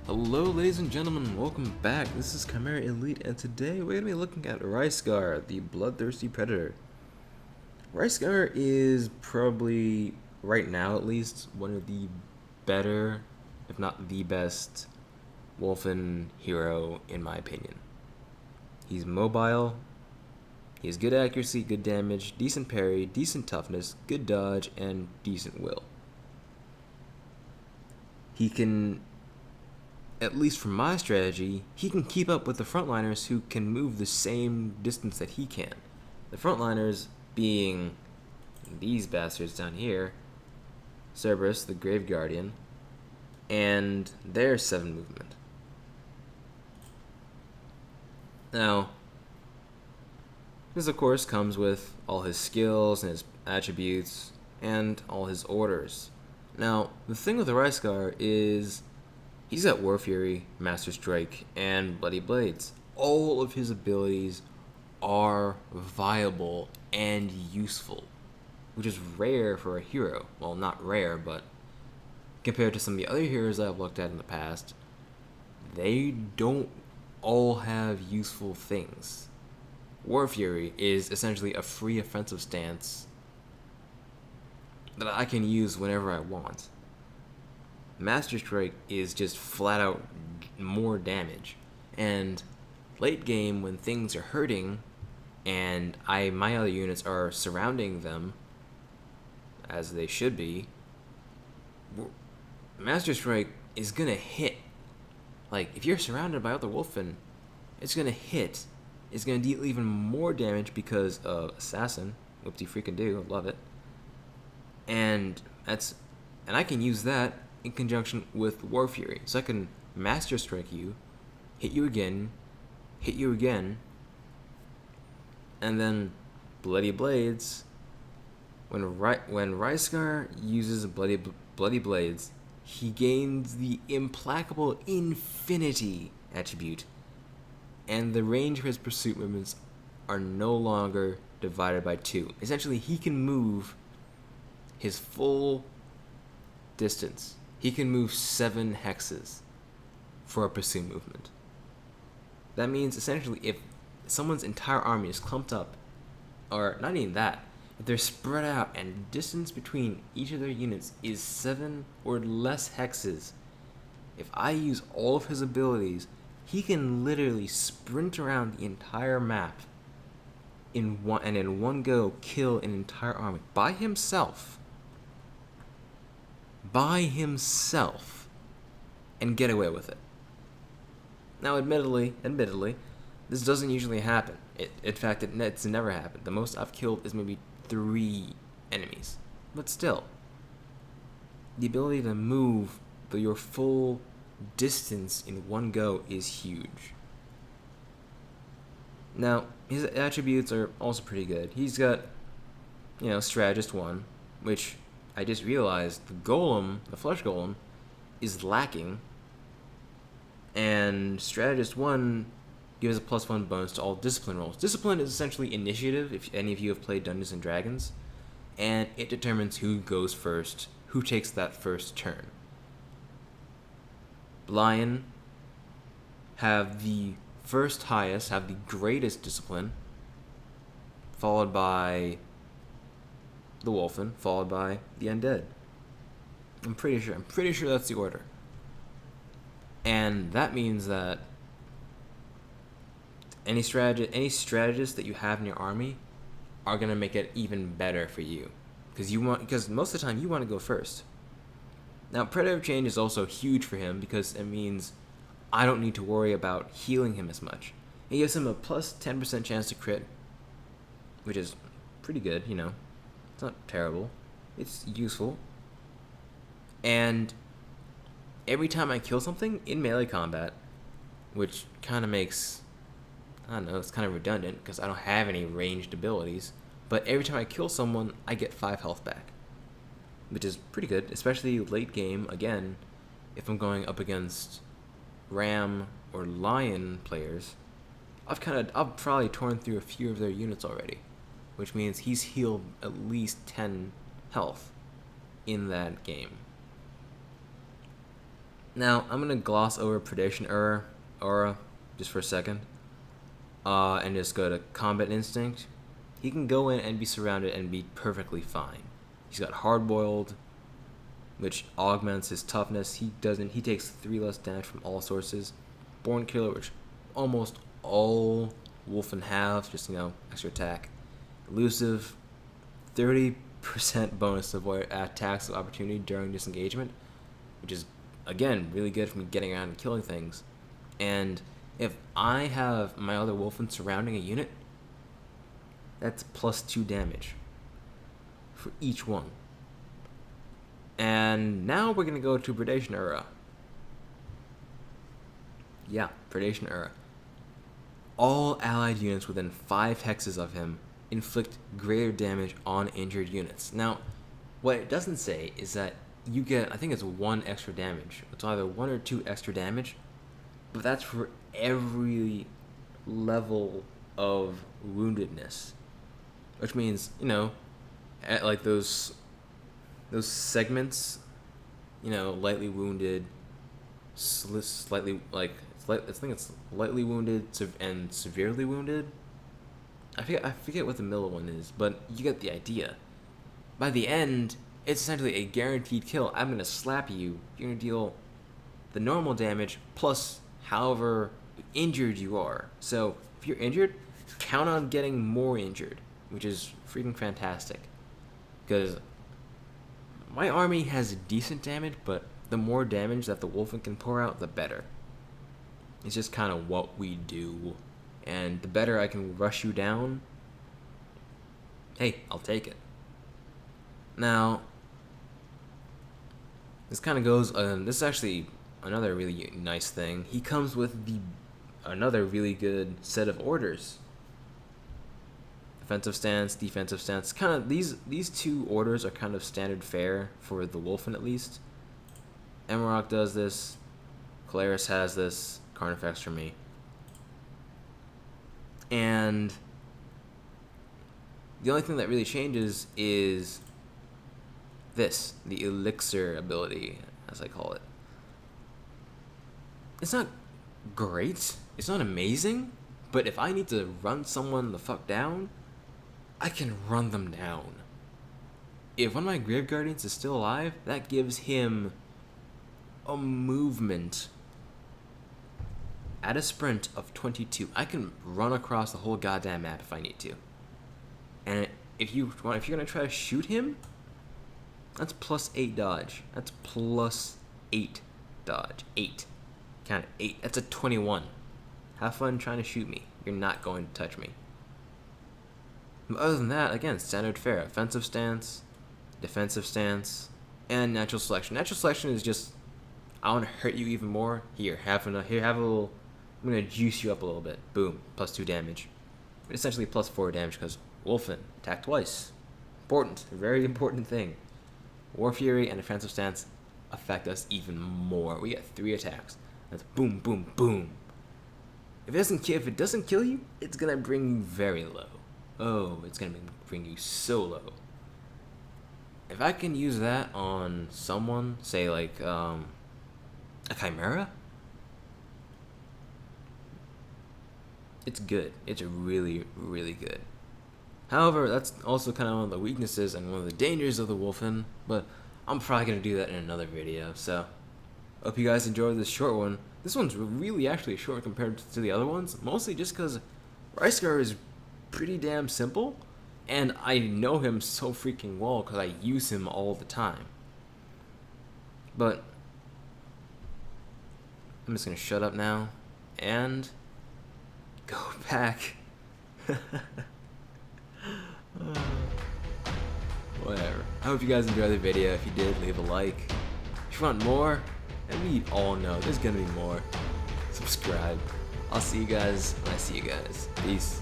Hello ladies and gentlemen, welcome back. This is Chimera Elite and today we're going to be looking at Ryskar, the bloodthirsty predator. Ryskar is probably, right now at least, one of the better, if not the best, Wolfen hero in my opinion. He's mobile, he has good accuracy, good damage, decent parry, decent toughness, good dodge, and decent will. He can, at least from my strategy, he can keep up with the frontliners who can move the same distance that he can. The frontliners being these bastards down here, Cerberus, the Grave Guardian, and their 7 movement. Now, this of course comes with all his skills and his attributes and all his orders. Now, the thing with the Ryskar is he's got War Fury, Master Strike, and Bloody Blades. All of his abilities are viable and useful, which is rare for a hero. Well, not rare, but compared to some of the other heroes I've looked at in the past, they don't all have useful things. War Fury is essentially a free offensive stance that I can use whenever I want. Master Strike is just flat out more damage. And late game, when things are hurting and my other units are surrounding them, as they should be, Master Strike is gonna hit. Like, if you're surrounded by other Wolfen, it's gonna hit. It's gonna deal even more damage because of Assassin. Whoopty freaking do, I love it. And I can use that in conjunction with War Fury. So I can Master Strike you, hit you again, and then Bloody Blades. When Ryskar uses Bloody Blades, he gains the Implacable Infinity attribute, and the range of his pursuit movements are no longer divided by 2. Essentially, he can move his full distance. He can move 7 hexes for a pursuit movement. That means essentially if someone's entire army is clumped up, or not even that, if they're spread out and distance between each of their units is 7 or less hexes, if I use all of his abilities, he can literally sprint around the entire map in one go kill an entire army by himself, and get away with it. Now, admittedly, this doesn't usually happen. In fact, it's never happened. The most I've killed is maybe 3 enemies. But still, the ability to move your full distance in one go is huge. Now, his attributes are also pretty good. He's got, Strategist 1, which I just realized the Golem, the Flesh Golem, is lacking. And Strategist 1 gives a +1 bonus to all discipline rolls. Discipline is essentially initiative, if any of you have played Dungeons and Dragons, and it determines who goes first, who takes that first turn. Lion have the first highest, have the greatest discipline, followed by the Wolfen, followed by the Undead. I'm pretty sure that's the order. And that means that any strategists that you have in your army are gonna make it even better for you, because most of the time you want to go first. Now, Predator Change is also huge for him because it means I don't need to worry about healing him as much. It gives him a plus 10% chance to crit, which is pretty good. It's not terrible. It's useful. And every time I kill something in melee combat, which kind of makes, I don't know, it's kind of redundant because I don't have any ranged abilities, but every time I kill someone, I get 5 health back, which is pretty good, especially late game. Again, if I'm going up against Ram or Lion players, I've probably torn through a few of their units already, which means he's healed at least 10 health in that game. Now, I'm gonna gloss over Predation Aura just for a second, and just go to Combat Instinct. He can go in and be surrounded and be perfectly fine. He's got Hard-Boiled, which augments his toughness. He takes 3 less damage from all sources. Born Killer, which almost all Wolfen have, just, extra attack. Elusive, 30% bonus to avoid attacks of opportunity during disengagement, which is, again, really good for me getting around and killing things. And if I have my other Wolfen surrounding a unit, that's plus 2 damage for each one. And now we're going to go to Predation Era. Yeah, Predation Era. All allied units within 5 hexes of him inflict greater damage on injured units. Now, what it doesn't say is that you get, I think it's 1 extra damage. It's either 1 or 2 extra damage, but that's for every level of woundedness. Which means, at like those segments, lightly wounded, slightly, I think it's lightly wounded and severely wounded. I forget what the middle one is, but you get the idea. By the end, it's essentially a guaranteed kill. I'm gonna slap you. You're gonna deal the normal damage plus however injured you are. So if you're injured, count on getting more injured, which is freaking fantastic. Because my army has decent damage, but the more damage that the Wolfen can pour out, the better. It's just kind of what we do. And the better I can rush you down, hey, I'll take it. Now, this kind of goes, this is actually another really nice thing. He comes with another really good set of orders. Offensive stance, defensive stance. Kind of these 2 orders are kind of standard fare for the Wolfen at least. Emerald does this. Calaris has this. Carnifex for me. And the only thing that really changes is this, the elixir ability, as I call it. It's not great. It's not amazing. But if I need to run someone the fuck down, I can run them down. If one of my Grave Guardians is still alive, that gives him a movement at a sprint of 22. I can run across the whole goddamn map if I need to. And if you're gonna try to shoot him, that's plus 8 dodge. That's plus 8 dodge. 8. Count it. 8. That's a 21. Have fun trying to shoot me. You're not going to touch me. But other than that, again, standard fare. Offensive stance, defensive stance, and natural selection. Natural selection is just, I want to hurt you even more. Here, have a little. I'm gonna juice you up a little bit. Boom, plus 2 damage. But essentially plus 4 damage because Wolfen attack twice. Important, a very important thing. War Fury and defensive stance affect us even more. We get 3 attacks. That's boom, boom, boom. If it doesn't kill you, it's gonna bring you very low. Oh, it's gonna bring you so low. If I can use that on someone, say like a Chimera, it's good. It's really, really good. However, that's also kind of one of the weaknesses and one of the dangers of the Wolfen, but I'm probably going to do that in another video, so hope you guys enjoyed this short one. This one's really actually short compared to the other ones, mostly just because Ryskar is pretty damn simple, and I know him so freaking well because I use him all the time. But I'm just going to shut up now and go back. Whatever. I hope you guys enjoyed the video. If you did, leave a like. If you want more, and we all know there's gonna be more, subscribe. I'll see you guys when I see you guys. Peace.